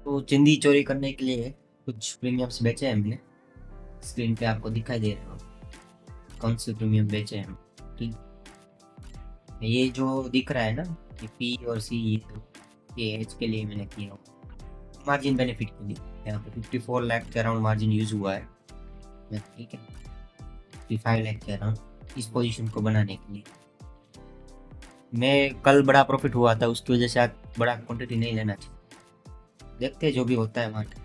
तो चिंदी चोरी करने के लिए कुछ प्रीमियम्स बेचे हैं हमने। स्क्रीन पे आपको दिखाई दे रहे हो कौन से प्रीमियम बेचे हैं हम। ठीक, ये जो दिख रहा है ना, ये पी और सी, ये एज के लिए मैंने किया हो, मार्जिन बेनिफिट के लिए। यहाँ पे 54 लाख के अराउंड मार्जिन यूज हुआ है। ठीक है, 55 लाख के अराउंड इस पोजीशन को बनाने के लिए। मैं कल बड़ा प्रॉफिट हुआ था, उसकी वजह से आज बड़ा क्वांटिटी नहीं लेना चाहिए। देखते हैं जो भी होता है मार्केट में।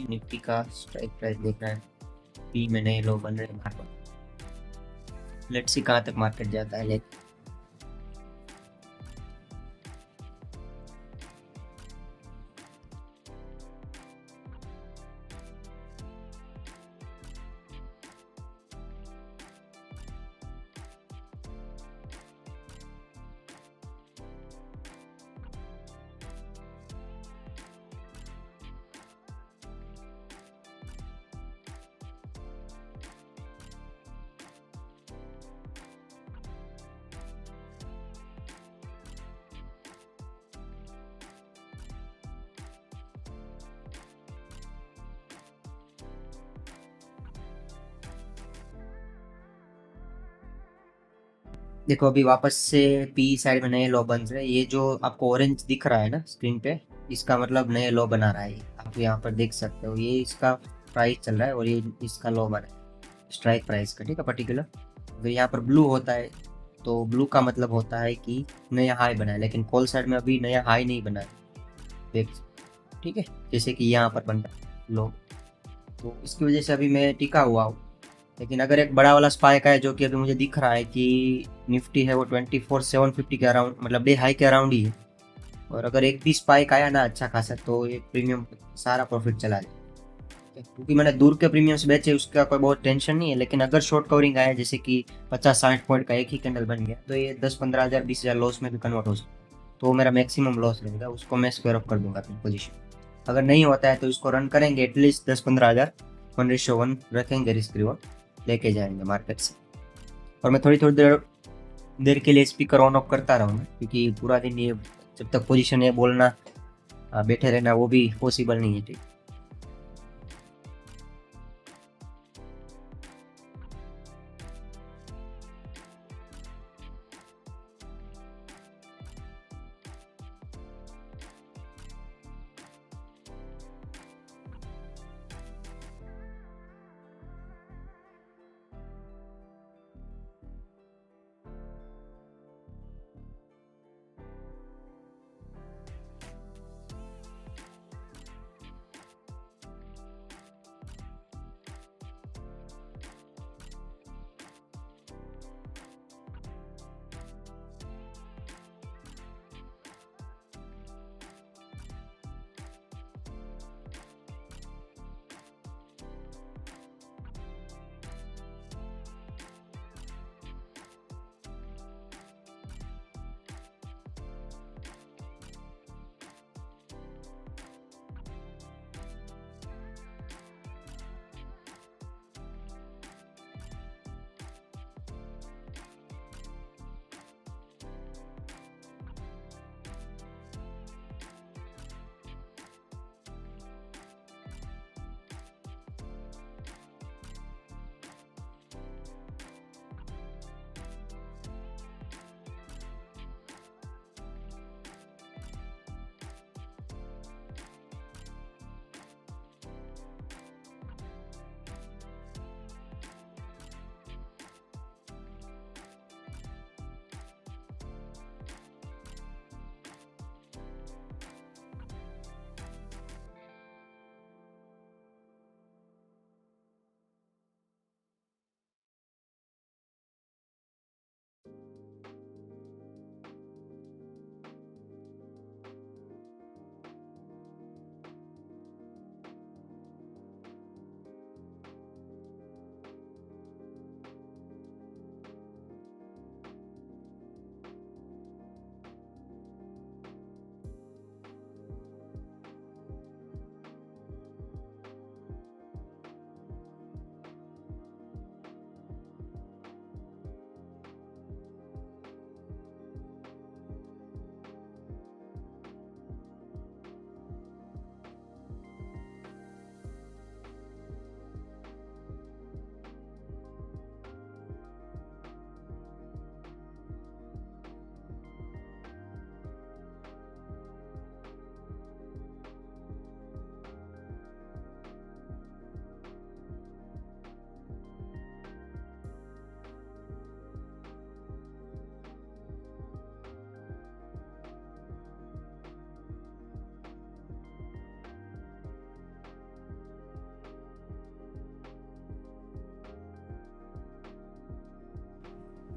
निफ्टी का स्ट्राइक प्राइस देख रहा है, पी में नए लो बन रहे हैं मार्केट। लेट्स सी कहाँ तक मार्केट जाता है। देखो अभी वापस से पी साइड में नए लो बन रहे हैं। ये जो आपको ऑरेंज दिख रहा है ना स्क्रीन पे, इसका मतलब नए लो बना रहा है ये। आप यहाँ पर देख सकते हो, ये इसका प्राइस चल रहा है और ये इसका लो बना है स्ट्राइक प्राइस का। ठीक है, पर्टिकुलर अगर यहाँ पर ब्लू होता है तो ब्लू का मतलब होता है कि नया हाई बना है, लेकिन कॉल साइड में अभी नया हाई नहीं बना है। देख, ठीक है, जैसे कि यहाँ पर बन रहा है लो, तो इसकी वजह से अभी मैं टिका हुआ हूँ। लेकिन अगर एक बड़ा वाला स्पाइक है जो कि अभी मुझे दिख रहा है कि निफ्टी है वो 24,750 के अराउंड, मतलब डे हाई के अराउंड ही है। और अगर एक भी स्पाइक आया ना अच्छा खासा, तो ये प्रीमियम सारा प्रॉफिट चला जाए। क्योंकि मैंने दूर के प्रीमियम्स बेचे, उसका कोई बहुत टेंशन नहीं है। लेकिन अगर शॉर्ट कवरिंग आया, जैसे कि 50-60 पॉइंट का एक ही कैंडल बन गया, तो ये 10-15 हज़ार 20 हज़ार लॉस में भी कन्वर्ट हो सकता है। तो वो मेरा मैक्सिमम लॉस रहेगा, उसको मैं स्क्वायर ऑफ कर दूंगा अपनी पोजीशन। अगर नहीं होता है तो इसको रन करेंगे, एटलीस्ट 10-15 हज़ार 1:1 रखेंगे, रिस्क रिवॉर्ड लेके जाएंगे मार्केट से। और मैं थोड़ी थोड़ी देर देर के लिए स्पीकर ऑन ऑफ करता रहूँगा, क्योंकि पूरा दिन ये जब तक पोजीशन है बोलना, बैठे रहना, वो भी पॉसिबल नहीं है। ठीक,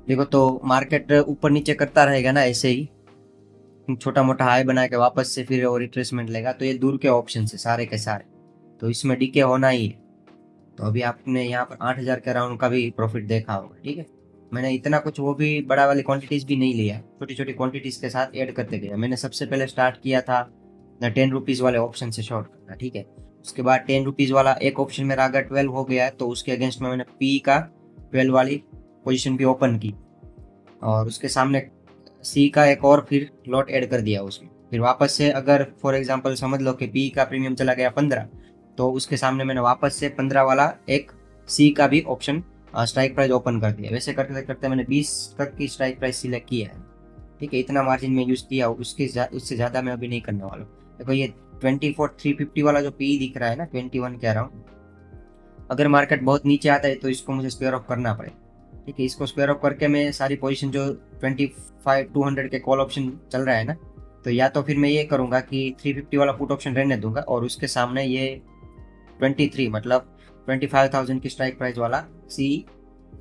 देखो तो मार्केट ऊपर नीचे करता रहेगा ना ऐसे ही, छोटा मोटा हाई बना के वापस से फिर और रिट्रेसमेंट लेगा, तो ये दूर के ऑप्शन है सारे के सारे, तो इसमें डीके होना ही है। तो अभी आपने यहाँ पर 8,000 के राउंड का भी प्रॉफिट देखा होगा, ठीक है। मैंने इतना कुछ वो भी बड़ा वाली क्वांटिटीज भी नहीं लिया, छोटी छोटी क्वांटिटीज के साथ ऐड करते गया। मैंने सबसे पहले स्टार्ट किया था 10 रुपीज़ वाले ऑप्शन से शॉर्ट करना, ठीक है। उसके बाद 10 रुपीज़ वाला एक ऑप्शन मेरा अगर 12 हो गया है तो उसके अगेंस्ट में मैंने पी का 12 वाली पोजिशन भी ओपन की, और उसके सामने सी का एक और फिर लॉट ऐड कर दिया उसमें। फिर वापस से अगर फॉर एग्जांपल समझ लो कि पी का प्रीमियम चला गया 15, तो उसके सामने मैंने वापस से 15 वाला एक सी का भी ऑप्शन स्ट्राइक प्राइस ओपन कर दिया। वैसे करते करते मैंने 20 तक की स्ट्राइक प्राइस सिलेक्ट किया है, ठीक है। इतना मार्जिन में यूज किया, उससे ज़्यादा मैं अभी नहीं करने वाला हूँ। देखो ये 24,350 वाला जो पी दिख रहा है ना 21 के अराउंड, अगर मार्केट बहुत नीचे आता है तो इसको मुझे स्क्वायर ऑफ करना पड़ेगा, ठीक है। इसको स्क्वायर ऑफ करके मैं सारी पोजीशन जो 25,200 के कॉल ऑप्शन चल रहा है ना, तो या तो फिर मैं ये करूंगा कि 350 वाला पुट ऑप्शन रहने दूंगा और उसके सामने ये 23 मतलब 25,000 की स्ट्राइक प्राइस वाला सी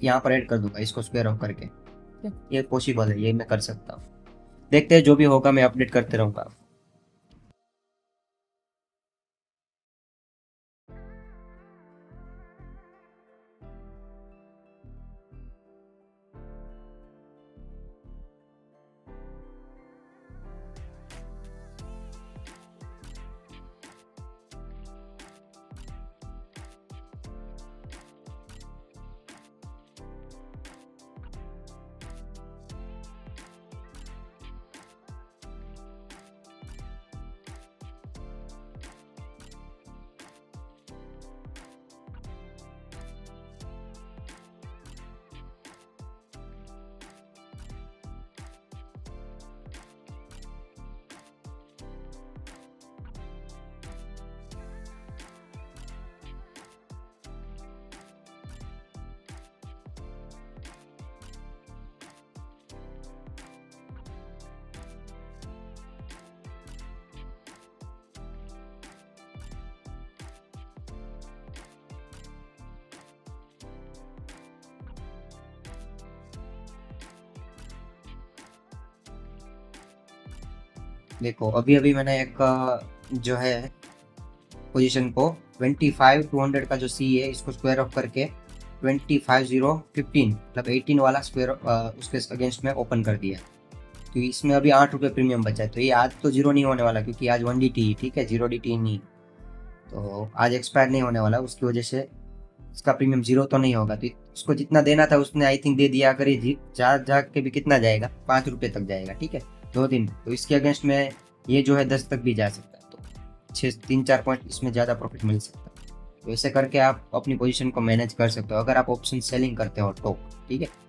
यहाँ पर ऐड कर दूंगा, इसको स्क्वायर ऑफ करके। ये पॉसिबल है, ये मैं कर सकता हूँ। देखते हैं जो भी होगा, मैं अपडेट करते रहूंगा। देखो अभी अभी मैंने एक जो है पोजीशन को 25,200 का जो सी है इसको स्क्वायर ऑफ करके 25,015 मतलब 18 वाला स्क्वायर उसके अगेंस्ट में ओपन कर दिया। तो इसमें अभी 8 रुपये प्रीमियम बचा है, तो ये आज तो जीरो नहीं होने वाला क्योंकि आज 1 DT, ठीक है, 0 DT नहीं, तो आज एक्सपायर नहीं होने वाला, उसकी वजह से इसका प्रीमियम जीरो तो नहीं होगा। तो उसको जितना देना था उसने आई थिंक दे दिया। अगर ये जा के भी कितना जाएगा, 5 रुपये तक जाएगा, ठीक है, 2 दिन। तो इसके अगेंस्ट में ये जो है 10 तक भी जा सकता है, तो 3-4 पॉइंट इसमें ज़्यादा प्रॉफिट मिल सकता है। तो ऐसे करके आप अपनी पोजीशन को मैनेज कर सकते हो अगर आप ऑप्शन सेलिंग करते हो तो, ठीक है।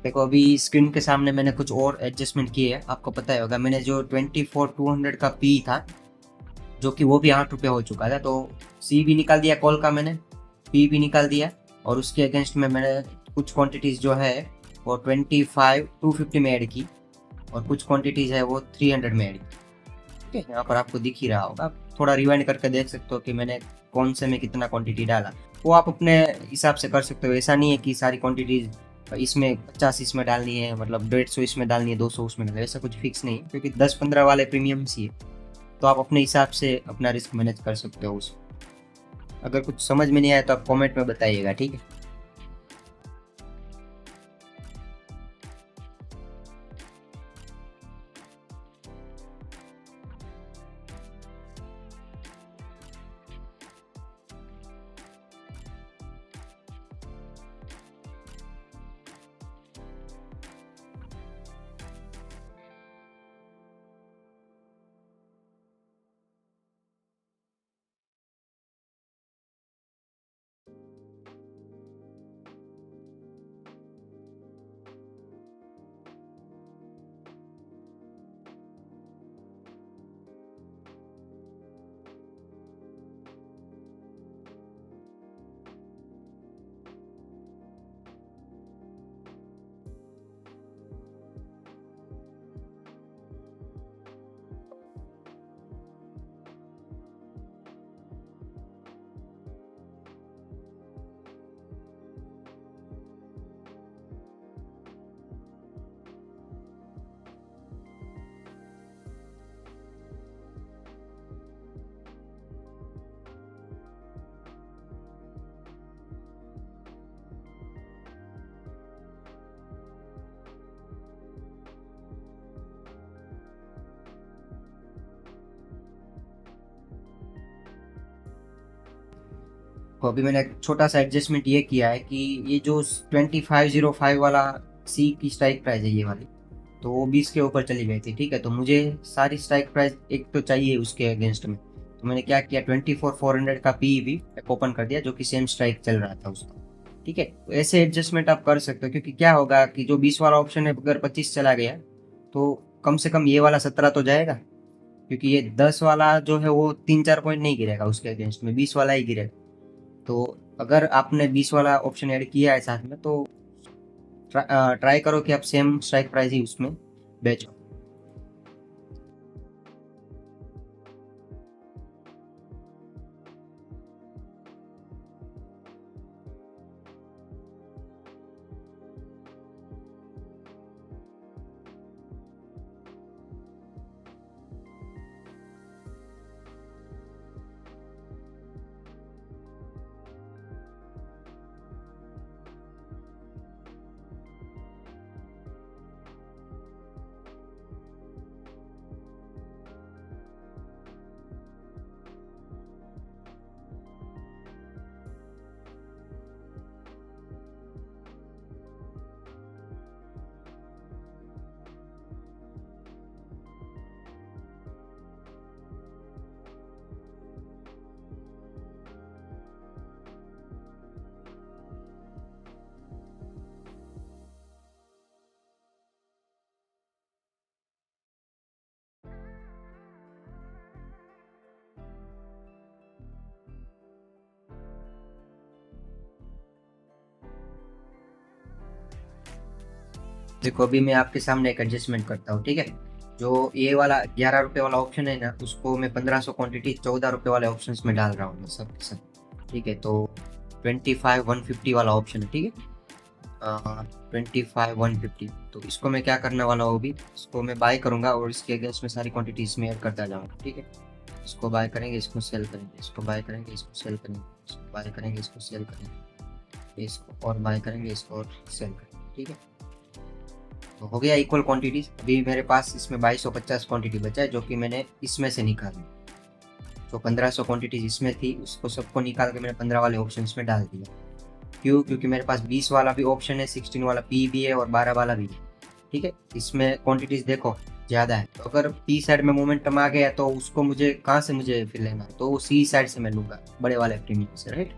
देखो अभी स्क्रीन के सामने मैंने कुछ और एडजस्टमेंट किए हैं, आपको पता ही होगा। मैंने जो 24,200 का पी था, जो कि वो भी 8 रुपये हो चुका था, तो सी भी निकाल दिया कॉल का मैंने, पी भी निकाल दिया, और उसके अगेंस्ट में मैंने कुछ क्वांटिटीज जो है और 25 250 में ऐड की, और कुछ क्वांटिटीज है वो 300 में ऐड की। ठीक है, यहाँ पर आपको दिख ही रहा होगा, थोड़ा रिवाइंड करके देख सकते हो कि मैंने कौन से में कितना क्वांटिटी डाला। वो आप अपने हिसाब से कर सकते हो, ऐसा नहीं है कि सारी क्वांटिटीज इसमें 50 इसमें डालनी है, मतलब 150 इसमें डालनी है, 200 उसमें डालनी है, ऐसा कुछ फिक्स नहीं है, क्योंकि 10-15 वाले प्रीमियम ही है, तो आप अपने हिसाब से अपना रिस्क मैनेज कर सकते हो उसमें। अगर कुछ समझ में नहीं आया तो आप कमेंट में बताइएगा, ठीक है। तो अभी मैंने एक छोटा सा एडजस्टमेंट ये किया है कि ये जो 2505 वाला सी की स्ट्राइक प्राइस है ये वाली, तो वो 20 के ऊपर चली गई थी। ठीक है, तो मुझे सारी स्ट्राइक प्राइस एक तो चाहिए उसके अगेंस्ट में, तो मैंने क्या किया, 24,400 का पी भी ओपन कर दिया, जो कि सेम स्ट्राइक चल रहा था उसका। ठीक है, तो ऐसे एडजस्टमेंट आप कर सकते हो, क्योंकि क्या होगा कि जो 20 वाला ऑप्शन है अगर 25 चला गया तो कम से कम ये वाला 17 तो जाएगा, क्योंकि ये 10 वाला जो है वो 3-4 पॉइंट नहीं गिरेगा उसके अगेंस्ट में, 20 वाला ही गिरेगा। तो अगर आपने 20 वाला ऑप्शन ऐड किया है साथ में, तो ट्राई करो कि आप सेम स्ट्राइक प्राइस ही उसमें बेचो। देखो अभी मैं आपके सामने एक एडजस्टमेंट करता हूँ, ठीक है। जो ये वाला 11 रुपये वाला ऑप्शन है ना, उसको मैं 1500 क्वांटिटी 14 रुपये वाले ऑप्शन में डाल रहा हूँ सब के सब। ठीक है, तो 25,150 वाला ऑप्शन है, ठीक है। 25,150, तो इसको मैं क्या करने वाला हूँ, अभी इसको मैं बाय करूंगा और इसके अगेंस्ट में सारी क्वांटिटी इसमें ऐड करता जाऊंगा। ठीक है, इसको बाय करेंगे, इसको सेल करेंगे, इसको बाय करेंगे, इसको सेल करेंगे, इसको बाय करेंगे, इसको सेल करेंगे, इसको और बाय करेंगे, इसको और सेल करेंगे। ठीक है, तो हो गया इक्वल क्वांटिटीज। अभी मेरे पास इसमें 2250 क्वांटिटी बचा है, जो कि मैंने इसमें से निकाली। जो 1500 क्वांटिटीज इसमें थी उसको सबको निकाल के मैंने 15 वाले ऑप्शन में डाल दिया। क्यों? क्योंकि मेरे पास 20 वाला भी ऑप्शन है, 16 वाला पी भी है और 12 वाला भी है। ठीक है, इसमें क्वांटिटीज देखो ज़्यादा है, तो अगर पी साइड में मोमेंटम आ गया तो उसको मुझे कहाँ से मुझे फिर लेना है, तो वो सी साइड से मैं लूँगा, बड़े वाले प्रीमियम से, राइट।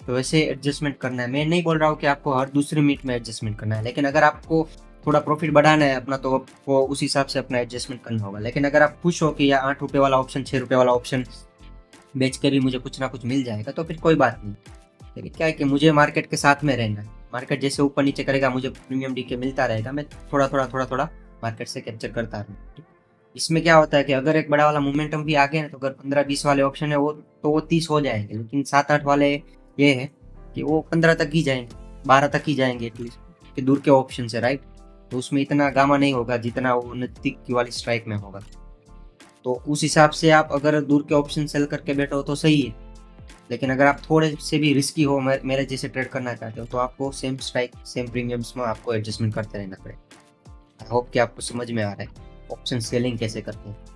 तो वैसे एडजस्टमेंट करना है। मैं नहीं बोल रहा हूँ कि आपको हर दूसरी मीट में एडजस्टमेंट करना है, लेकिन अगर आपको थोड़ा प्रॉफिट बढ़ाना है अपना, तो आपको उस हिसाब से अपना एडजस्टमेंट करना होगा। लेकिन अगर आप खुश हो कि या 8 रुपये वाला ऑप्शन 6 रुपये वाला ऑप्शन बेच के भी मुझे कुछ ना कुछ मिल जाएगा, तो फिर कोई बात नहीं। लेकिन क्या है कि मुझे मार्केट के साथ में रहना है, मार्केट जैसे ऊपर नीचे करेगा मुझे प्रीमियम डीके मिलता रहेगा, मैं थोड़ा थोड़ा मार्केट से कैप्चर करता रहूँ। इसमें क्या होता है कि अगर एक बड़ा वाला मोमेंटम भी आ गया ना, तो अगर 15-20 वाले ऑप्शन है वो, तो वो 30 हो जाएंगे, लेकिन 7-8 वाले ये है कि वो 15 तक ही जाएंगे, 12 तक ही जाएंगे एटलीस्ट, कि दूर के ऑप्शन से, राइट। तो उसमें इतना गामा नहीं होगा जितना वो नजदीक की वाली स्ट्राइक में होगा। तो उस हिसाब से आप अगर दूर के ऑप्शन सेल करके बैठो तो सही है, लेकिन अगर आप थोड़े से भी रिस्की हो, मेरे जैसे ट्रेड करना चाहते हो, तो आपको सेम स्ट्राइक सेम प्रीमियम्स में आपको एडजस्टमेंट करते रहना पड़ेगा। आई होप कि आपको समझ में आ रहा है ऑप्शन सेलिंग कैसे करते हैं।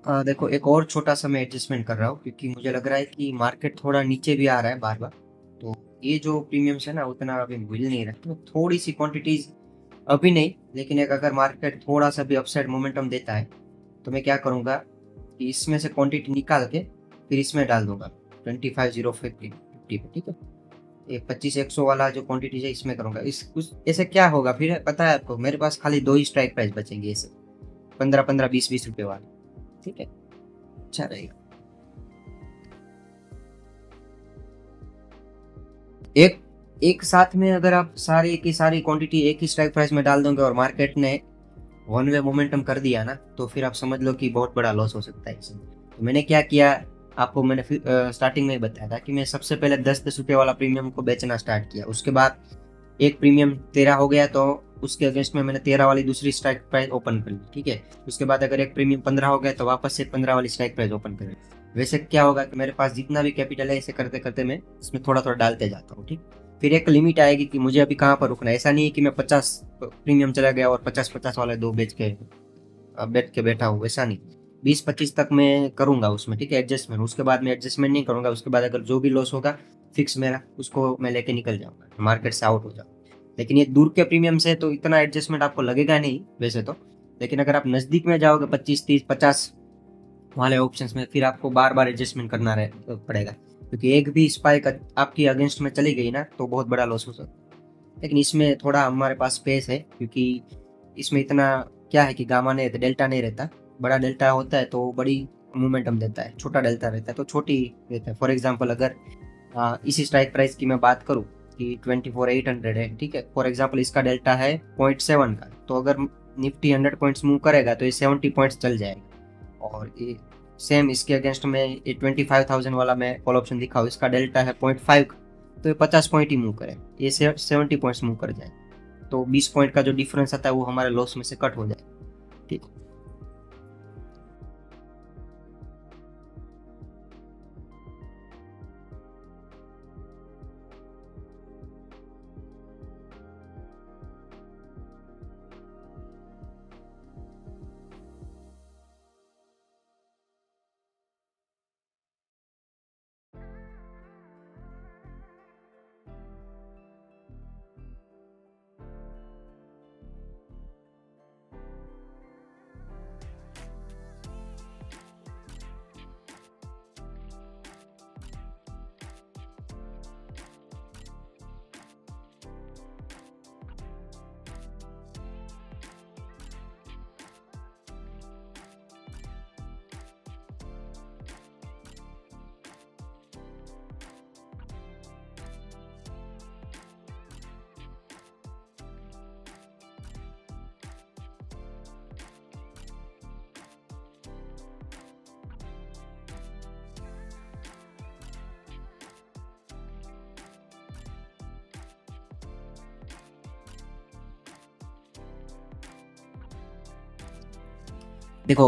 देखो, एक और छोटा सा मैं एडजस्टमेंट कर रहा हूँ, क्योंकि मुझे लग रहा है कि मार्केट थोड़ा नीचे भी आ रहा है बार बार। तो ये जो प्रीमियम्स है ना, उतना अभी मिल नहीं रहा, तो थोड़ी सी क्वांटिटीज अभी नहीं, लेकिन एक अगर मार्केट थोड़ा सा भी अपसाइड मोमेंटम देता है, तो मैं क्या करूँगा कि इसमें से क्वांटिटी निकाल के फिर इसमें डाल दूंगा 25,050 पे, ठीक है। ये 25,100 वाला जो क्वांटिटी है इसमें करूंगा। इस उस ऐसे क्या होगा फिर पता है आपको, मेरे पास खाली दो ही स्ट्राइक प्राइस बचेंगे ऐसे, 15-15, 20-20 रुपए वाले, ठीक है। अच्छा रहेगा। एक एक साथ में अगर आप सारी की सारी क्वांटिटी एक ही स्ट्राइक प्राइस में डाल दोगे और मार्केट ने वन वे मोमेंटम कर दिया ना, तो फिर आप समझ लो कि बहुत बड़ा लॉस हो सकता है इसमें। तो मैंने क्या किया, आपको मैंने स्टार्टिंग में ही बताया था कि मैं सबसे पहले 10-10 रुपए वाला प्रीमियम को बेचना स्टार्ट किया। उसके बाद एक प्रीमियम 13 हो गया, तो उसके अगेंस्ट में मैंने 13 वाली दूसरी स्ट्राइक प्राइस ओपन कर ली, ठीक है। उसके बाद अगर एक प्रीमियम 15 हो गया, तो वापस से 15 वाली स्ट्राइक प्राइस ओपन कर ली। वैसे क्या होगा कि मेरे पास जितना भी कैपिटल है, ऐसे करते करते मैं इसमें थोड़ा थोड़ा डालते जाता हूँ, ठीक। फिर एक लिमिट आएगी कि मुझे अभी कहाँ पर रुकना है। ऐसा नहीं है कि मैं 50 प्रीमियम चला गया और 50-50 वाले दो बेच के बैठ के बैठा हूँ, ऐसा नहीं। 20-25 तक मैं करूंगा उसमें, ठीक है, एडजस्टमेंट। उसके बाद मैं एडजस्टमेंट नहीं करूंगा। उसके बाद अगर जो भी लॉस होगा फिक्स मेरा, उसको मैं लेके निकल जाऊंगा, मार्केट से आउट हो जाऊंगा। लेकिन ये दूर के प्रीमियम से तो इतना एडजस्टमेंट आपको लगेगा नहीं वैसे तो, लेकिन अगर आप नजदीक में जाओगे 25-30-50 वाले ऑप्शंस में, फिर आपको बार बार एडजस्टमेंट करना पड़ेगा, क्योंकि एक भी स्पाइक आपकी अगेंस्ट में चली गई ना, तो बहुत बड़ा लॉस हो सकता है। लेकिन इसमें थोड़ा हमारे पास स्पेस है, क्योंकि इसमें इतना क्या है कि गामा नहीं रहता, डेल्टा नहीं रहता। बड़ा डेल्टा होता है तो बड़ी मोमेंटम देता है, छोटा डेल्टा रहता है तो छोटी रहता है। फॉर एग्जांपल अगर इसी स्ट्राइक प्राइस की मैं बात करूं कि 24,800 है, ठीक है, फॉर एग्जांपल इसका डेल्टा है 0.7 का, तो अगर निफ्टी 100 पॉइंट्स मूव करेगा तो ये 70 पॉइंट्स चल जाएगा। और ये सेम इसके अगेंस्ट में ये 25,000 वाला मैं कॉल ऑप्शन दिखाऊँ, इसका डेल्टा है 0.5 का, तो ये 50 पॉइंट ही मूव करे, ये 70 पॉइंट्स मूव कर जाए, तो 20 पॉइंट का जो डिफरेंस आता है वो हमारे लॉस में से कट हो जाए। ठीक। देखो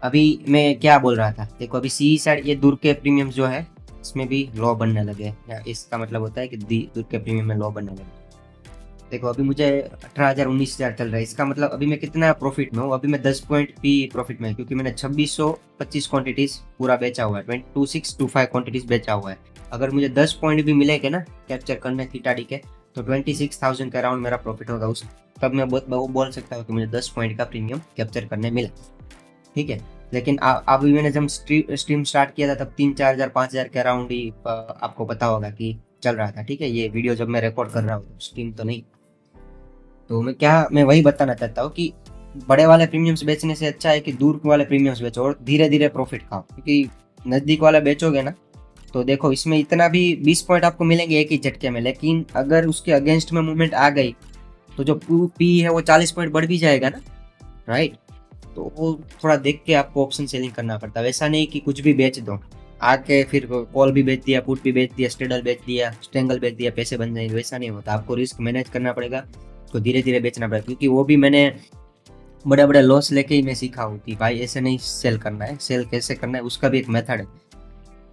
अभी मैं क्या बोल रहा था, देखो अभी सी साइड ये दूर के प्रीमियम जो है इसमें भी लो बनने लगे, या इसका मतलब होता है कि दूर के प्रीमियम में लो बनने लगे। देखो अभी मुझे 18,000 19,000 चल रहा है, इसका मतलब अभी मैं कितना प्रॉफिट में हूँ, अभी मैं 10 पॉइंट भी प्रॉफिट में, क्योंकि मैंने 2625 क्वांटिटीज पूरा बेचा हुआ है, 2625 क्वांटिटीज बेचा हुआ है। अगर मुझे 10 पॉइंट भी मिलेंगे ना कैप्चर करने थीटा डी के, तो 26,000 के अराउंड मेरा प्रॉफिट होगा उस, तब मैं वो बोल सकता हूँ कि मुझे 10 पॉइंट का प्रीमियम कैप्चर करने मिला। ठीक है। लेकिन अभी मैंने जब स्ट्रीम स्टार्ट किया था तब 3-4 हज़ार 5,000 के अराउंड ही आपको पता होगा कि चल रहा था। ठीक है, ये वीडियो जब मैं रिकॉर्ड कर रहा हूँ, स्ट्रीम तो नहीं। तो मैं वही बताना चाहता हूँ कि बड़े वाले प्रीमियम्स बेचने से अच्छा है कि दूर वाले प्रीमियम्स बेचो और धीरे धीरे प्रॉफिट खाओ, क्योंकि नजदीक वाला बेचोगे ना, तो देखो इसमें इतना भी 20 पॉइंट आपको मिलेंगे एक ही झटके में, लेकिन अगर उसके अगेंस्ट में मूवमेंट आ गई तो जो पी है वो 40 पॉइंट बढ़ भी जाएगा ना, राइट। तो वो थोड़ा देख के आपको ऑप्शन सेलिंग करना पड़ता है, वैसा नहीं कि कुछ भी बेच दो आके, फिर कॉल भी बेच दिया, पुट भी बेच दिया, स्टेडल बेच दिया, स्टेंगल बेच दिया, पैसे बन जाएंगे, वैसा नहीं होता। आपको रिस्क मैनेज करना पड़ेगा, तो धीरे धीरे बेचना पड़ेगा, क्योंकि वो भी मैंने बड़े बड़े लॉस लेके ही मैं सीखा हूँ कि भाई ऐसे नहीं सेल करना है, सेल कैसे करना है उसका भी एक मेथड है।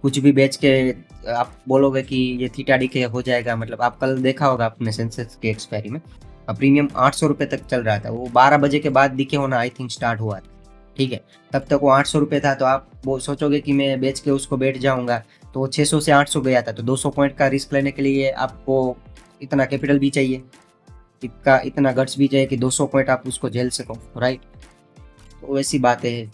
कुछ भी बेच के आप बोलोगे कि ये थीटा डी के हो जाएगा, मतलब आप कल देखा होगा अपने सेंसेक्स के एक्सपायरी में प्रीमियम 800 रुपये तक चल रहा था, वो 12 बजे के बाद दिखे होना आई थिंक स्टार्ट हुआ था। ठीक है, तब तक वो 800 रुपये था, तो आप वो सोचोगे कि मैं बेच के उसको बैठ जाऊंगा, तो वो 600 से 800 गया था, तो 200 पॉइंट का रिस्क लेने के लिए आपको इतना कैपिटल भी चाहिए, इतना गट्स भी चाहिए कि 200 पॉइंट आप उसको झेल सको, राइट। तो वैसी बातें हैं।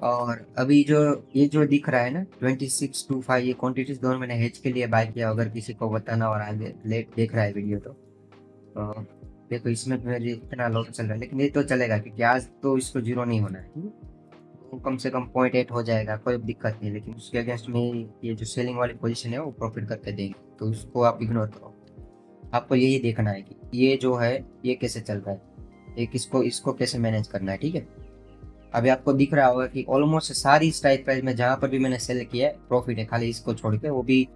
और अभी जो ये जो दिख रहा है ना 2625, ये क्वांटिटीज दोनों मैंने हेज के लिए बाय किया, अगर किसी को बताना और आगे लेट देख रहा है वीडियो तो देखो इसमें मेरे इतना लॉस चल रहा है, लेकिन ये तो चलेगा क्योंकि आज तो इसको जीरो नहीं होना है। तो कम से कम 0.8 हो जाएगा, कोई दिक्कत नहीं, लेकिन उसके अगेंस्ट में ये जो सेलिंग वाली पोजीशन है वो प्रॉफिट करके देंगे, तो उसको आप इग्नोर करो। आपको यही देखना है कि ये जो है ये कैसे चल रहा है, एक इसको इसको कैसे मैनेज करना है, ठीक है। अभी आपको दिख रहा होगा कि ऑलमोस्ट सारी स्ट्राइक प्राइस में जहां पर भी मैंने सेल किया है प्रॉफिट है, खाली इसको छोड़ के, वो भी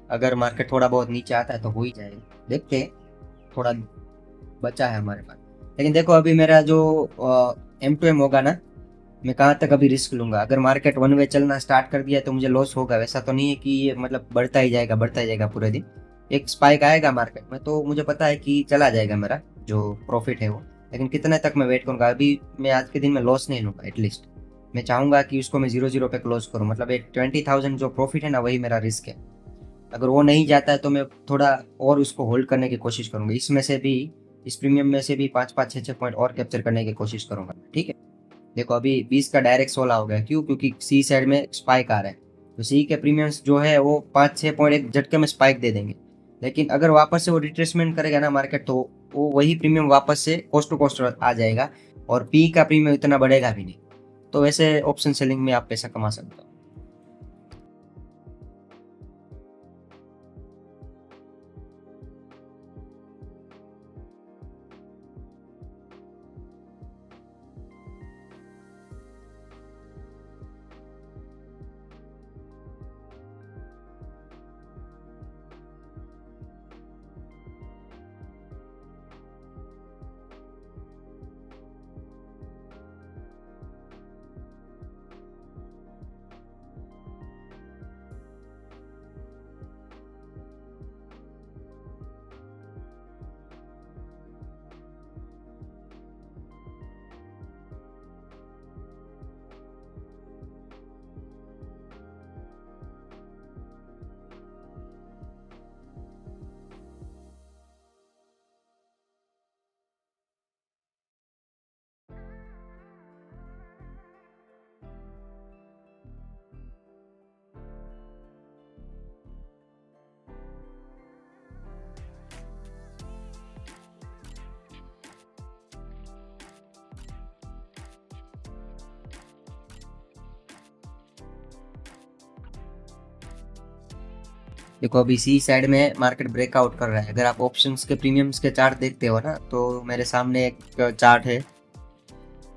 अगर मार्केट थोड़ा बहुत नीचे आता है तो हो ही जाएगा। देखते हैं, थोड़ा बचा है हमारे पास। लेकिन देखो अभी मेरा जो M2M होगा ना, मैं कहाँ तक अभी रिस्क लूंगा। अगर मार्केट वन वे चलना स्टार्ट कर दिया तो मुझे लॉस होगा, वैसा तो नहीं है कि ये मतलब बढ़ता ही जाएगा पूरे दिन। एक स्पाइक आएगा मार्केट में तो मुझे पता है कि चला जाएगा मेरा जो प्रॉफिट है वो, लेकिन कितने तक मैं वेट करूंगा। अभी मैं आज के दिन में लॉस नहीं लूंगा, एटलीस्ट मैं चाहूंगा कि उसको मैं 0-0 पे क्लोज करूँ, मतलब एक 20,000 जो प्रॉफिट है ना वही मेरा रिस्क है। अगर वो नहीं जाता है तो मैं थोड़ा और उसको होल्ड करने की कोशिश करूंगा, इसमें से भी, इस प्रीमियम में से भी 5-5 6-6 पॉइंट और कैप्चर करने की कोशिश करूंगा, ठीक है। देखो अभी 20 का डायरेक्ट 16 हो गया, क्यों? क्योंकि सी साइड में स्पाइक आ रहा है, तो सी के प्रीमियम्स जो है वो 5-6 पॉइंट एक झटके में स्पाइक दे देंगे। लेकिन अगर वापस से वो रिट्रेसमेंट करेगा ना मार्केट, तो वो वही प्रीमियम वापस से कोस्ट टू कोस्ट आ जाएगा, और पी का प्रीमियम इतना बढ़ेगा भी नहीं। तो वैसे ऑप्शन सेलिंग में आप पैसा कमा सकते हो। देखो अभी सी साइड में मार्केट ब्रेकआउट कर रहा है। अगर आप ऑप्शंस के प्रीमियम्स के चार्ट देखते हो ना, तो मेरे सामने एक चार्ट है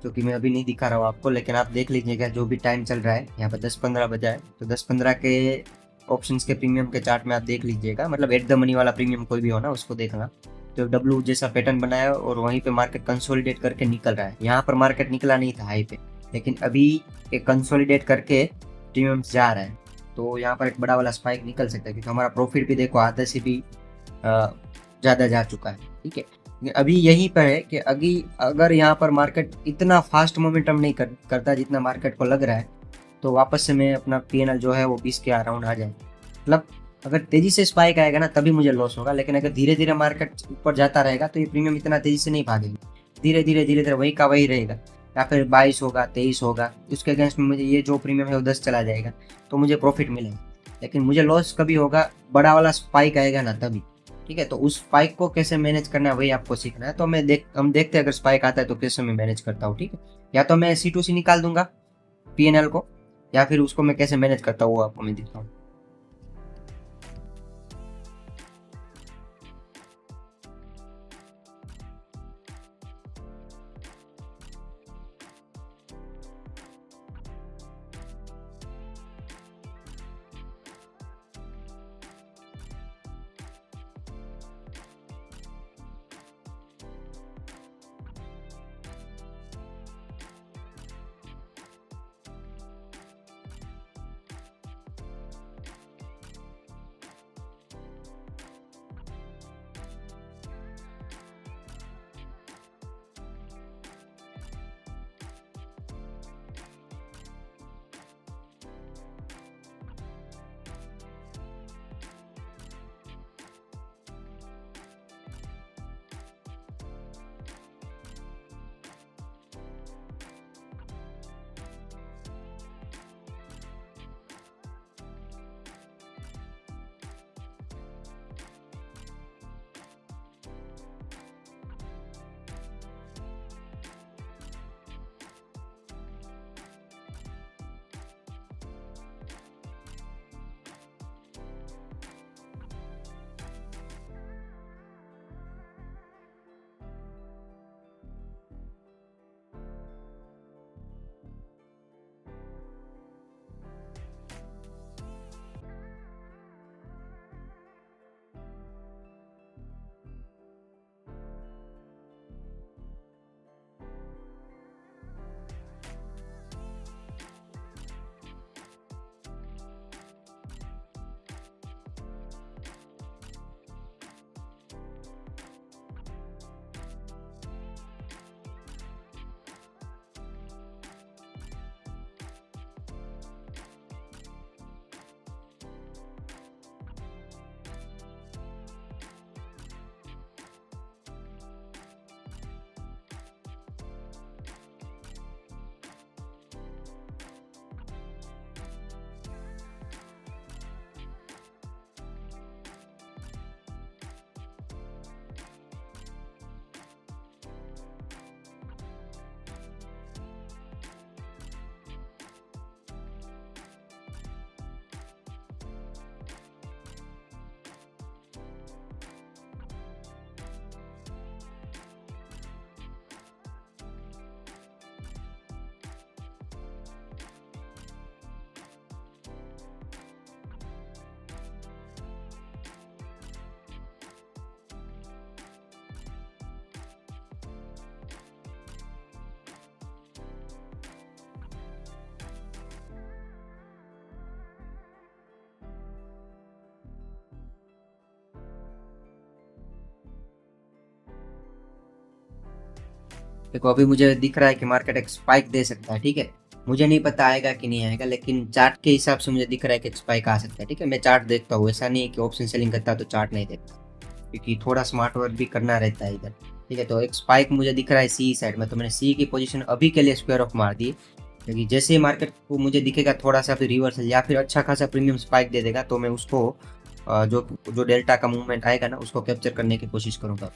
जो कि मैं अभी नहीं दिखा रहा हूँ आपको, लेकिन आप देख लीजिएगा जो भी टाइम चल रहा है, यहाँ पर 10-15 बजा है, तो 10-15 के ऑप्शंस के प्रीमियम के चार्ट में आप देख लीजिएगा, मतलब एट द मनी वाला प्रीमियम कोई भी हो ना उसको देखना। तो डब्लू जैसा पैटर्न बनाया है और वहीं पे मार्केट कंसोलिडेट करके निकल रहा है। यहाँ पर मार्केट निकला नहीं था हाई पे, लेकिन अभी एक कंसोलिडेट करके प्रीमियम्स जा रहा है, तो यहाँ पर एक बड़ा वाला स्पाइक निकल सकता है, क्योंकि हमारा प्रॉफिट भी देखो आधे से भी ज़्यादा जा चुका है, ठीक है। अभी यहीं पर है कि अगर यहाँ पर मार्केट इतना फास्ट मोमेंटम नहीं करता जितना मार्केट को लग रहा है, तो वापस से मैं अपना पीएनएल जो है वो 20 के अराउंड आ जाए। मतलब अगर तेजी से स्पाइक आएगा ना तभी मुझे लॉस होगा, लेकिन अगर धीरे धीरे मार्केट ऊपर जाता रहेगा तो ये प्रीमियम इतना तेजी से नहीं भागेगी, धीरे धीरे वही का वही रहेगा, या फिर 22 होगा 23 होगा, उसके अगेंस्ट में मुझे ये जो प्रीमियम है वो 10 चला जाएगा, तो मुझे प्रॉफिट मिलेगा। लेकिन मुझे लॉस कभी होगा, बड़ा वाला स्पाइक आएगा ना तभी, ठीक है। तो उस स्पाइक को कैसे मैनेज करना है वही आपको सीखना है। तो हम देखते हैं अगर स्पाइक आता है तो कैसे मैं मैनेज करता हूँ, ठीक है। या तो मैं C2C निकाल दूंगा पीएनएल को, या फिर उसको मैं कैसे मैनेज करता हूँ वो आपको मैं दिखाऊँ। देखो अभी मुझे दिख रहा है कि मार्केट एक स्पाइक दे सकता है, ठीक है। मुझे नहीं पता आएगा कि नहीं आएगा, लेकिन चार्ट के हिसाब से मुझे दिख रहा है कि स्पाइक आ सकता है, ठीक है। मैं चार्ट देखता हूँ, ऐसा नहीं है कि ऑप्शन सेलिंग करता तो चार्ट नहीं देखता, क्योंकि थोड़ा स्मार्ट वर्क भी करना रहता है इधर, ठीक है। तो एक स्पाइक मुझे दिख रहा है सी साइड में, तो मैंने सी की पोजीशन अभी के लिए स्क्वायर ऑफ मार दी, क्योंकि जैसे ही मार्केट को मुझे दिखेगा थोड़ा सा फिर रिवर्सल या फिर अच्छा खासा प्रीमियम स्पाइक दे देगा, तो मैं उसको जो जो डेल्टा का मूवमेंट आएगा ना उसको कैप्चर करने की कोशिश करूंगा।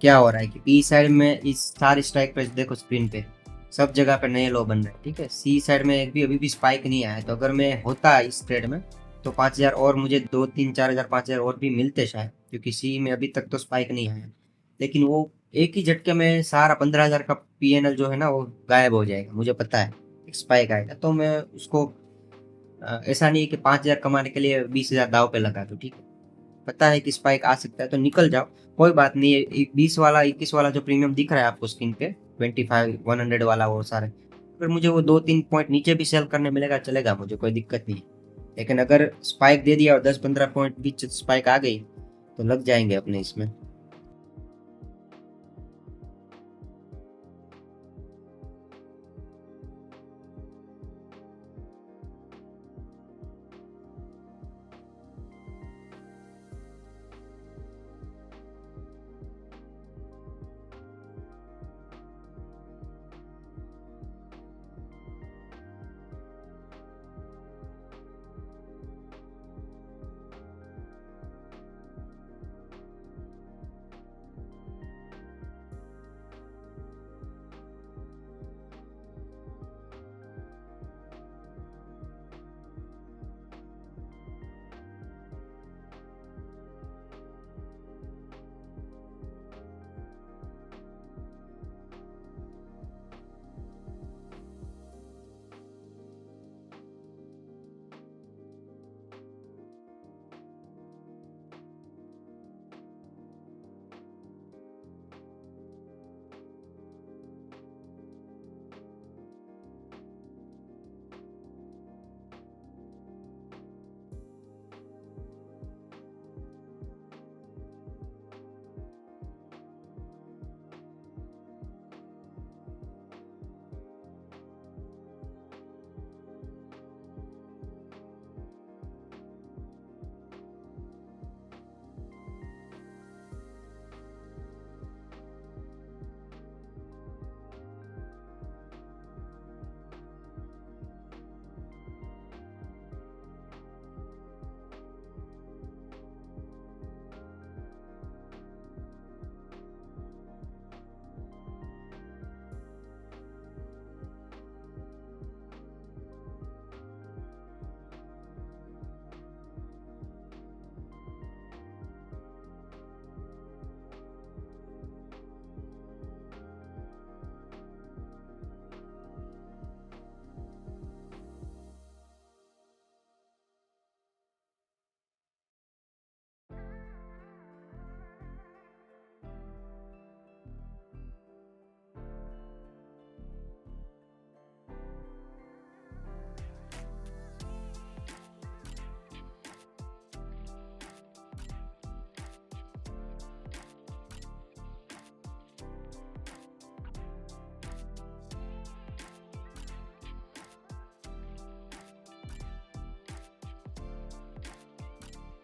क्या हो रहा है कि पी साइड में इस चार स्ट्राइक प्राइस देखो स्क्रीन पे, सब जगह पे नए लो बन रहे हैं, ठीक है। सी साइड में एक भी अभी भी स्पाइक नहीं आया है, तो अगर मैं होता इस ट्रेड में तो 5,000 और मुझे 2 3 4 हज़ार 5,000 और भी मिलते शायद, क्योंकि सी में अभी तक तो स्पाइक नहीं आया। लेकिन वो एक ही झटके में सारा 15,000 का पीएनएल जो है ना वो गायब हो जाएगा, मुझे पता है स्पाइक आएगा। तो मैं उसको ऐसा नहीं है कि 5,000 कमाने के लिए 20,000 दाव पे लगा दूं, ठीक है। पता है कि स्पाइक आ सकता है तो निकल जाओ, कोई बात नहीं है। 20 वाला 21 वाला जो प्रीमियम दिख रहा है आपको स्क्रीन पे, 25 100 वाला, वो सारे अगर मुझे वो 2 3 पॉइंट नीचे भी सेल करने मिलेगा चलेगा, मुझे कोई दिक्कत नहीं है। लेकिन अगर स्पाइक दे दिया और 10 15 पॉइंट बीच स्पाइक आ गई तो लग जाएंगे अपने इसमें।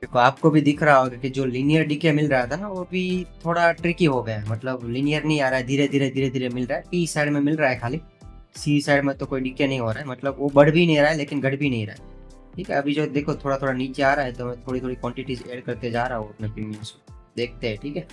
देखो आपको भी दिख रहा होगा कि जो लीनियर डीके मिल रहा था ना वो भी थोड़ा ट्रिकी हो गया है, मतलब लीनियर नहीं आ रहा है, धीरे धीरे मिल रहा है। पी साइड में मिल रहा है खाली, सी साइड में तो कोई डीके नहीं हो रहा है, मतलब वो बढ़ भी नहीं रहा है लेकिन घट भी नहीं रहा है। ठीक है, अभी जो देखो थोड़ा थोड़ा नीचे आ रहा है तो मैं थोड़ी थोड़ी क्वांटिटीज ऐड करते जा रहा हूँ अपने प्रीमियम्स में, देखते हैं। ठीक है,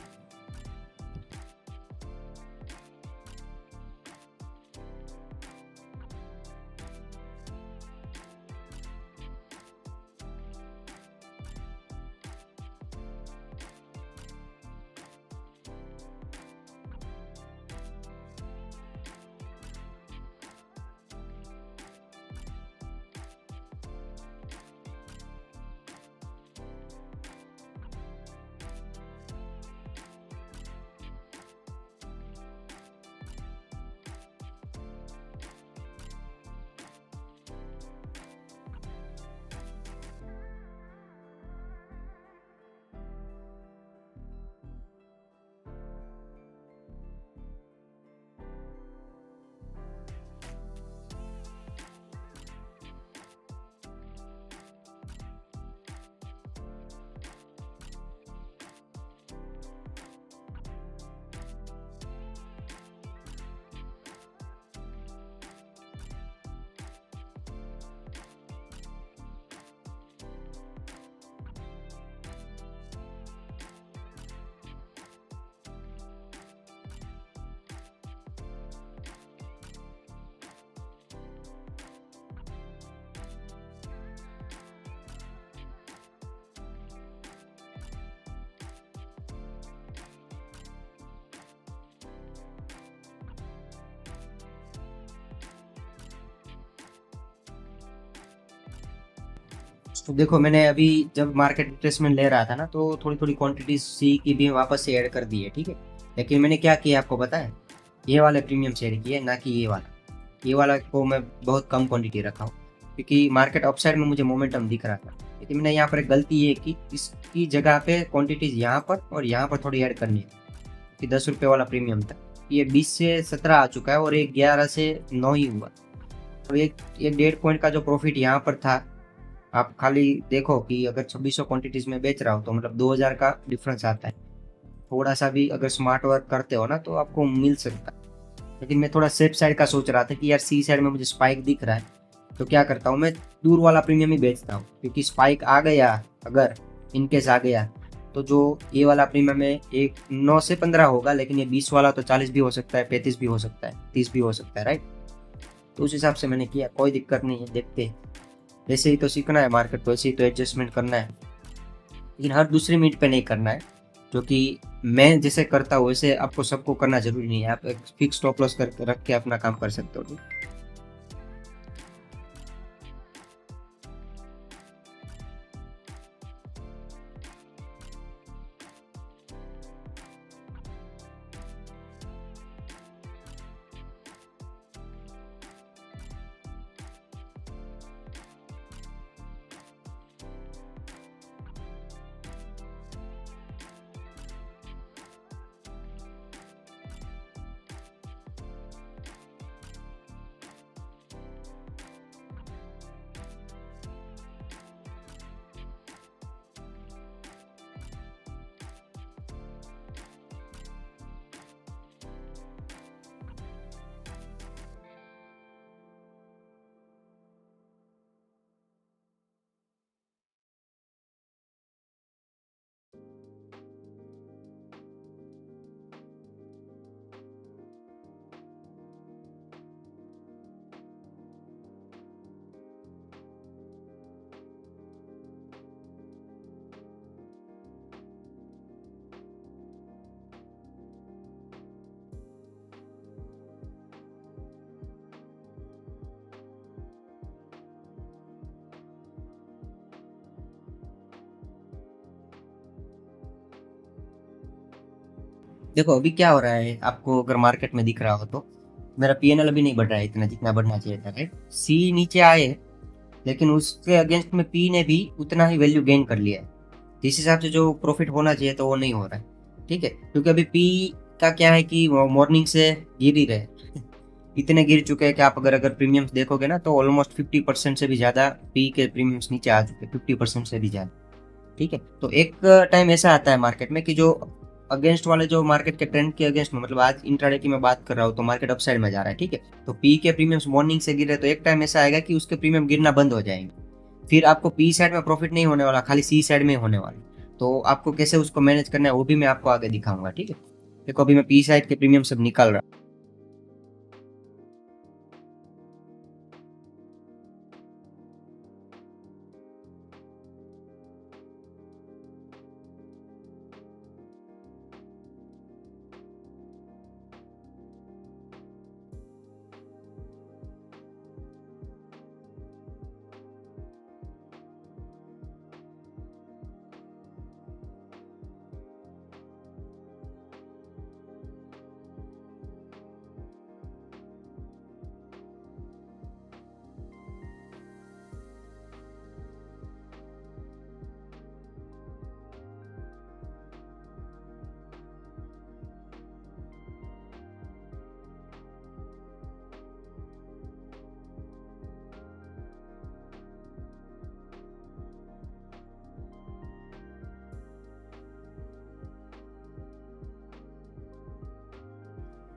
तो देखो मैंने अभी जब मार्केट रिट्रेसमेंट ले रहा था ना तो थोड़ी थोड़ी क्वांटिटी सी की भी वापस से ऐड कर दी है। ठीक है, लेकिन मैंने क्या किया आपको पता है, ये वाले प्रीमियम से ऐड किए, ना कि ये वाला को मैं बहुत कम क्वांटिटी रखा हूँ, क्योंकि मार्केट अपसाइड में मुझे मोमेंटम दिख रहा था। लेकिन मैंने यहाँ पर एक गलती ये की, इसकी जगह पे क्वांटिटीज यहाँ पर और यहाँ पर थोड़ी ऐड करनी है, कि 10 रुपये वाला प्रीमियम था, ये 20 से 17 आ चुका है और ये 11 से 9 ही हुआ। तो ये 1.5 पॉइंट का जो प्रॉफिट यहाँ पर था, आप खाली देखो कि अगर 2600 क्वांटिटीज में बेच रहा हो तो मतलब 2000 का डिफरेंस आता है। थोड़ा सा भी अगर स्मार्ट वर्क करते हो ना तो आपको मिल सकता है। लेकिन मैं थोड़ा सेफ साइड का सोच रहा था कि यार सी साइड में मुझे स्पाइक दिख रहा है, तो क्या करता हूँ मैं दूर वाला प्रीमियम ही बेचता हूँ, क्योंकि स्पाइक आ गया, अगर इनकेस आ गया तो जो ये वाला प्रीमियम है एक 9 से 15 होगा, लेकिन ये 20 वाला तो 40 भी हो सकता है, 35 भी हो सकता है, 30 भी हो सकता है, राइट। तो उस हिसाब से मैंने किया, कोई दिक्कत नहीं है, देखते हैं। वैसे ही तो सीखना है मार्केट को, ऐसे ही तो एडजस्टमेंट करना है, लेकिन हर दूसरे मिनट पे नहीं करना है। क्योंकि मैं जैसे करता हूँ वैसे आपको सबको करना जरूरी नहीं है, आप एक फिक्स स्टॉप लॉस कर रख के अपना काम कर सकते हो। देखो अभी क्या हो रहा है, आपको अगर मार्केट में दिख रहा हो तो मेरा पीएनएल अभी नहीं बढ़ रहा है इतना जितना बढ़ना चाहिए था, राइट। सी नीचे आए, लेकिन उसके अगेंस्ट में पी ने भी उतना ही वैल्यू गेन कर लिया है। इस हिसाब से जो प्रॉफिट होना चाहिए तो वो नहीं हो रहा है। ठीक है, क्योंकि अभी पी का क्या है कि मॉर्निंग से गिर ही रहे इतने गिर चुके हैं कि आप अगर अगर प्रीमियम्स देखोगे ना तो ऑलमोस्ट 50% से भी ज्यादा पी के प्रीमियम्स नीचे आ चुके हैं, 50% से भी ज्यादा। ठीक है। तो एक टाइम ऐसा आता है मार्केट में कि जो अगेंस्ट वाले, जो मार्केट के ट्रेंड के अगेंस्ट में, मतलब आज इंट्राडे की मैं बात कर रहा हूँ तो मार्केट अपसाइड में जा रहा है, ठीक है। तो पी के प्रीमियम्स मॉर्निंग से गिर रहे, तो एक टाइम ऐसा आएगा कि उसके प्रीमियम गिरना बंद हो जाएंगे। फिर आपको पी साइड में प्रॉफिट नहीं होने वाला, खाली सी साइड में होने वाला। तो आपको कैसे उसको मैनेज करना है वो भी मैं आपको आगे दिखाऊंगा, ठीक है। देखो अभी मैं पी साइड के प्रीमियम सब निकाल रहा हूँ।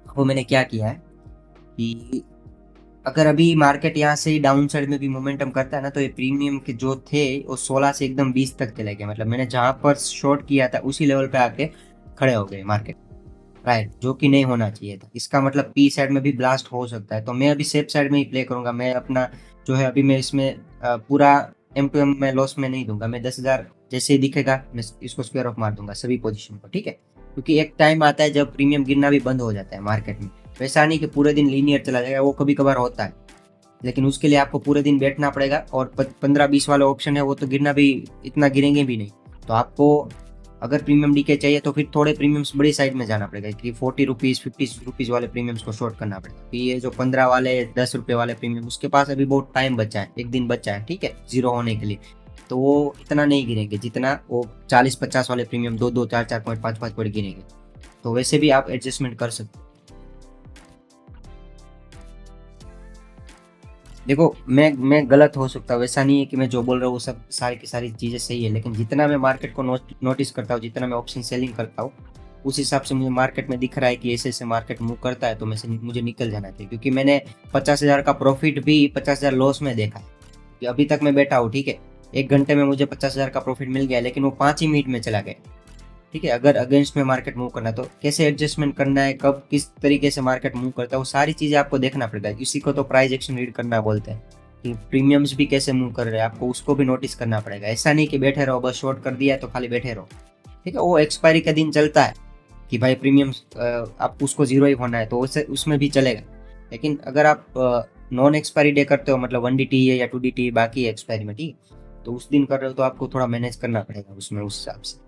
वो मैंने क्या किया है कि अगर अभी मार्केट यहाँ से डाउन साइड में भी मोमेंटम करता है ना, तो ये प्रीमियम के जो थे वो 16 से एकदम 20 तक चले गए। मतलब मैंने जहां पर शॉर्ट किया था उसी लेवल पे आके खड़े हो गए मार्केट, राइट, जो कि नहीं होना चाहिए था। इसका मतलब पी साइड में भी ब्लास्ट हो सकता है। तो मैं अभी सेफ साइड में ही प्ले करूंगा। मैं अपना जो है अभी मैं इसमें पूरा एम टू एम में लॉस में नहीं दूंगा। मैं 10,000 जैसे ही दिखेगा मैं इसको स्क्वायर ऑफ मार दूंगा सभी पोजीशन को, ठीक है। क्योंकि एक टाइम आता है जब प्रीमियम गिरना भी बंद हो जाता है मार्केट में। वैसा नहीं कि पूरे दिन लीनियर चला जाएगा, वो कभी कभार होता है, लेकिन उसके लिए आपको पूरे दिन बैठना पड़ेगा। और 15-20 वाला ऑप्शन है वो तो गिरना भी, इतना गिरेंगे भी नहीं। तो आपको अगर प्रीमियम डीके चाहिए तो फिर थोड़े प्रीमियम्स बड़ी साइड में जाना पड़ेगा कि 40 रुपीज़ 50 रुपीज़ वाले प्रीमियम्स को शॉर्ट करना पड़ेगा। कि ये जो 15 वाले 10 रुपये वाले प्रीमियम, उसके पास अभी बहुत टाइम बचा है, एक दिन बचा है, ठीक है, जीरो होने के लिए। तो वो इतना नहीं गिरेंगे जितना वो 40-50 वाले प्रीमियम 2-2 4-4 पॉइंट 5-5 पॉइंट गिरेंगे। तो वैसे भी आप एडजस्टमेंट कर सकते हो। देखो मैं गलत हो सकता हूँ, ऐसा नहीं है कि मैं जो बोल रहा हूँ वो सब सारी की सारी चीज़ें सही है, लेकिन जितना मैं मार्केट को नोटिस करता हूँ, जितना मैं ऑप्शन सेलिंग करता हूँ, उस हिसाब से मुझे मार्केट में दिख रहा है कि ऐसे ऐसे मार्केट मूव करता है, तो मुझे निकल जाना चाहिए। क्योंकि मैंने 50,000 का प्रॉफिट भी 50,000 लॉस में देखा है कि अभी तक मैं बैठा हूँ, ठीक है। 1 घंटे में मुझे 50,000 का प्रॉफिट मिल गया, लेकिन वो 5 ही मिनट में चला गया, ठीक है। अगर अगेंस्ट में मार्केट मूव करना है तो कैसे एडजस्टमेंट करना है, कब किस तरीके से मार्केट मूव करता है, वो सारी चीजें आपको देखना पड़ेगा। इसी को तो प्राइस एक्शन रीड करना बोलते हैं कि प्रीमियम्स भी कैसे मूव कर रहे हैं, आपको उसको भी नोटिस करना पड़ेगा। ऐसा नहीं कि बैठे रहो, बस शॉर्ट कर दिया तो खाली बैठे रहो, ठीक है। वो एक्सपायरी का दिन चलता है कि भाई प्रीमियम्स आप उसको जीरो ही होना है, तो उसे उसमें भी चलेगा। लेकिन अगर आप नॉन एक्सपायरी डे करते हो, मतलब 1 DT है या 2 DT बाकी है एक्सपायरी में, ठीक, तो उस दिन कर रहे हो तो आपको थोड़ा मैनेज करना पड़ेगा उसमें उस हिसाब से।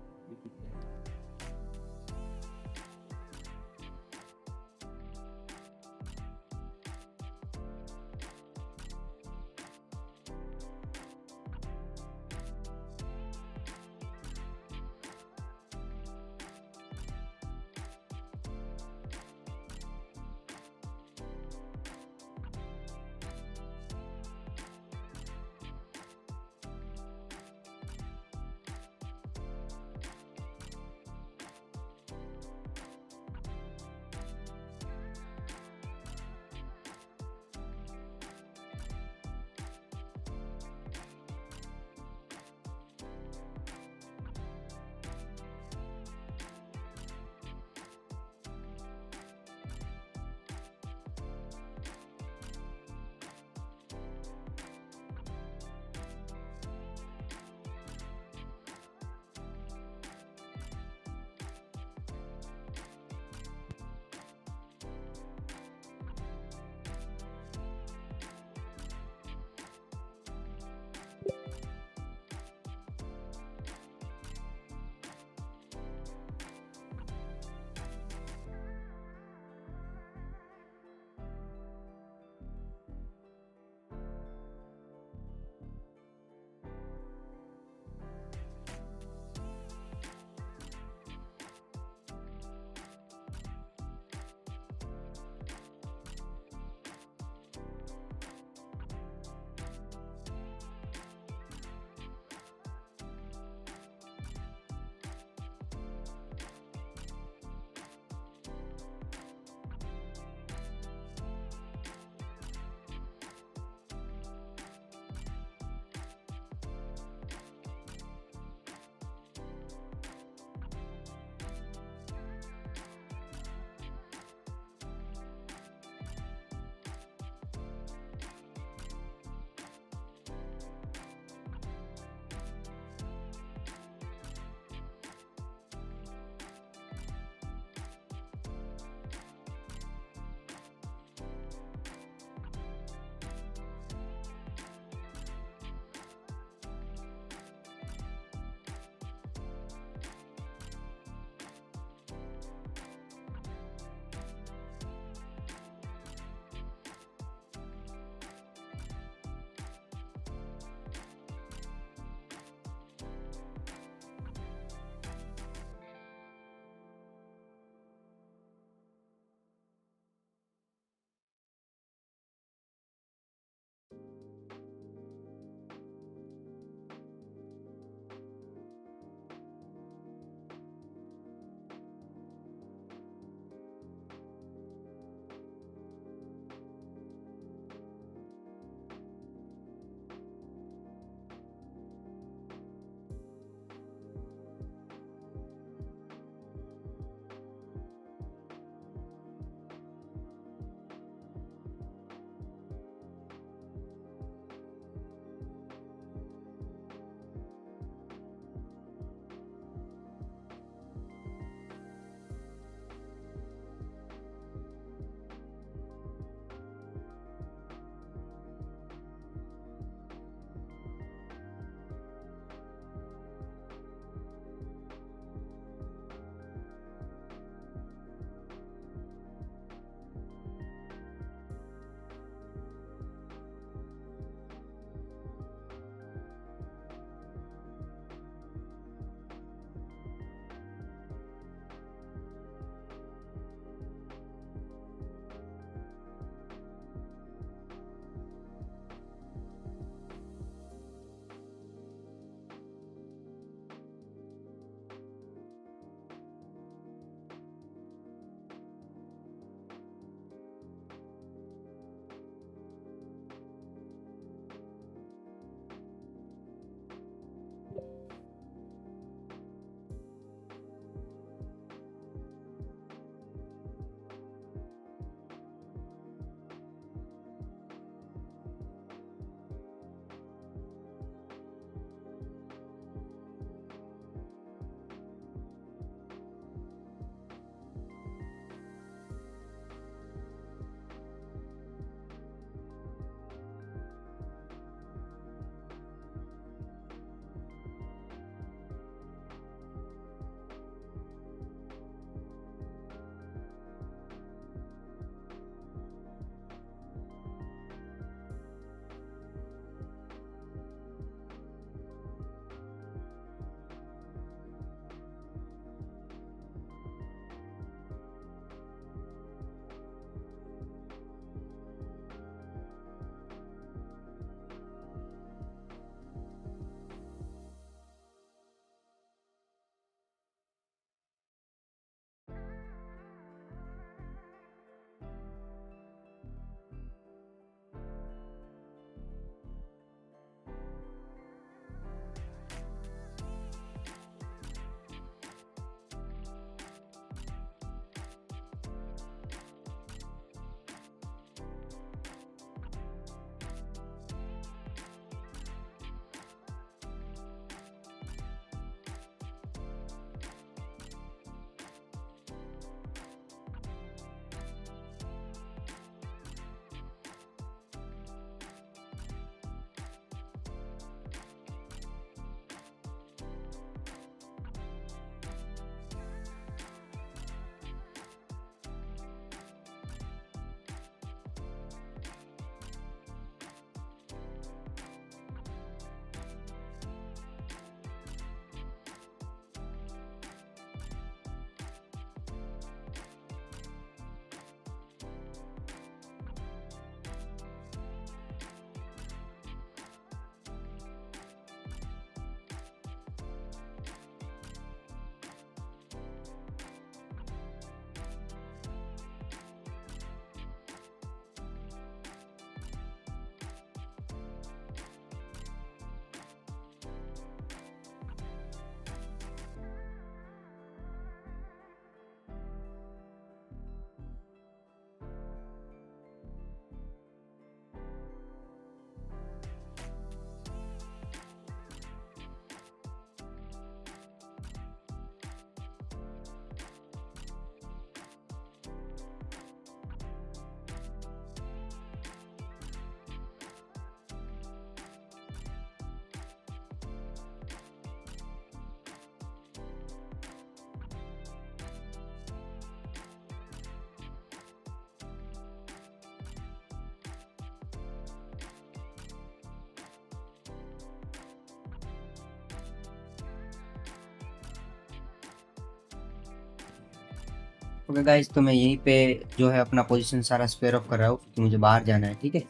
ओके गाइस, तो मैं यहीं पे जो है अपना पोजीशन सारा स्क्वायर ऑफ कर रहा हूँ क्योंकि मुझे बाहर जाना है, ठीक है।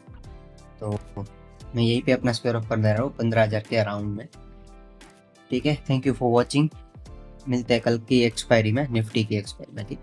तो मैं यहीं पे अपना स्क्वायर ऑफ कर दे रहा हूँ 15,000 के अराउंड में, ठीक है। Thank you for watching. मिलते हैं कल की एक्सपायरी में, निफ्टी की एक्सपायरी में, ठीक।